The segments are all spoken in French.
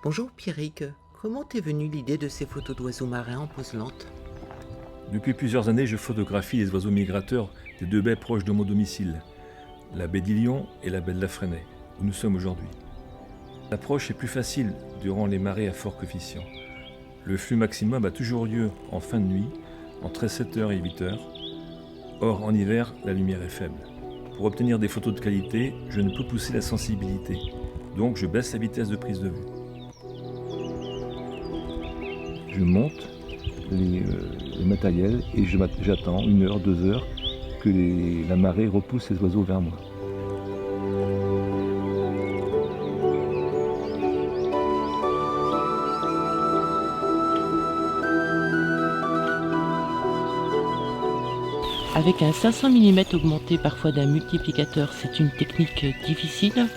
Bonjour Pierrick, comment t'es venue l'idée de ces photos d'oiseaux marins en pose lente? Depuis plusieurs années, je photographie les oiseaux migrateurs des deux baies proches de mon domicile, la baie d'Illion et la baie de la Fresnaye, où nous sommes aujourd'hui. L'approche est plus facile durant les marées à fort coefficient. Le flux maximum a toujours lieu en fin de nuit, entre 7h et 8h. Or, en hiver, la lumière est faible. Pour obtenir des photos de qualité, je ne peux pousser la sensibilité, donc je baisse la vitesse de prise de vue. Je monte le matériel et j'attends 1 heure, 2 heures que la marée repousse ces oiseaux vers moi. Avec un 500 mm augmenté parfois d'un multiplicateur, c'est une technique difficile.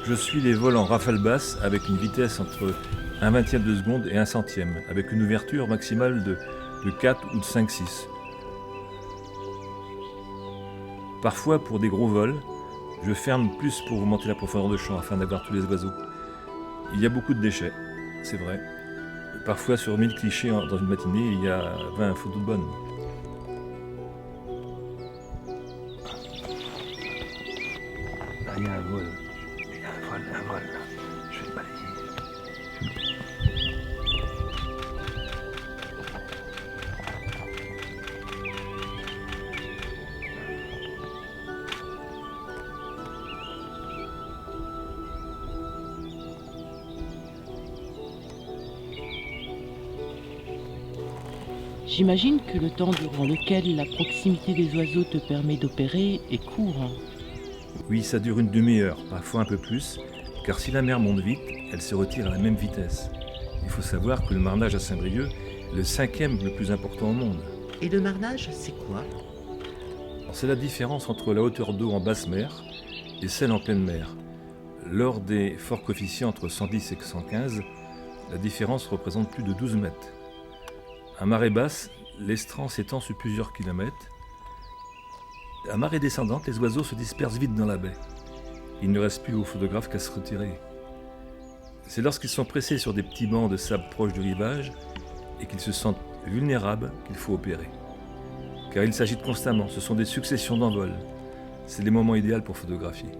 Je suis les vols en rafale basse avec une vitesse entre 1/20 de seconde et 1/100, avec une ouverture maximale de 4 ou de 5-6. Parfois, pour des gros vols, je ferme plus pour augmenter la profondeur de champ afin d'avoir tous les oiseaux. Il y a beaucoup de déchets, c'est vrai. Parfois, sur 1000 clichés dans une matinée, il y a 20 photos bonnes. Là, il y a un vol. Il y a un vol là. Je vais le balayer. J'imagine que le temps durant lequel la proximité des oiseaux te permet d'opérer est court. Oui, ça dure une demi-heure, parfois un peu plus, car si la mer monte vite, elle se retire à la même vitesse. Il faut savoir que le marnage à Saint-Brieuc est le 5e le plus important au monde. Et le marnage, c'est quoi? C'est la différence entre la hauteur d'eau en basse mer et celle en pleine mer. Lors des forts coefficients entre 110 et 115, la différence représente plus de 12 mètres. À marée basse, l'estran s'étend sur plusieurs kilomètres. À marée descendante, les oiseaux se dispersent vite dans la baie. Il ne reste plus aux photographes qu'à se retirer. C'est lorsqu'ils sont pressés sur des petits bancs de sable proches du rivage et qu'ils se sentent vulnérables qu'il faut opérer. Car ils s'agitent constamment, ce sont des successions d'envols. C'est les moments idéaux pour photographier.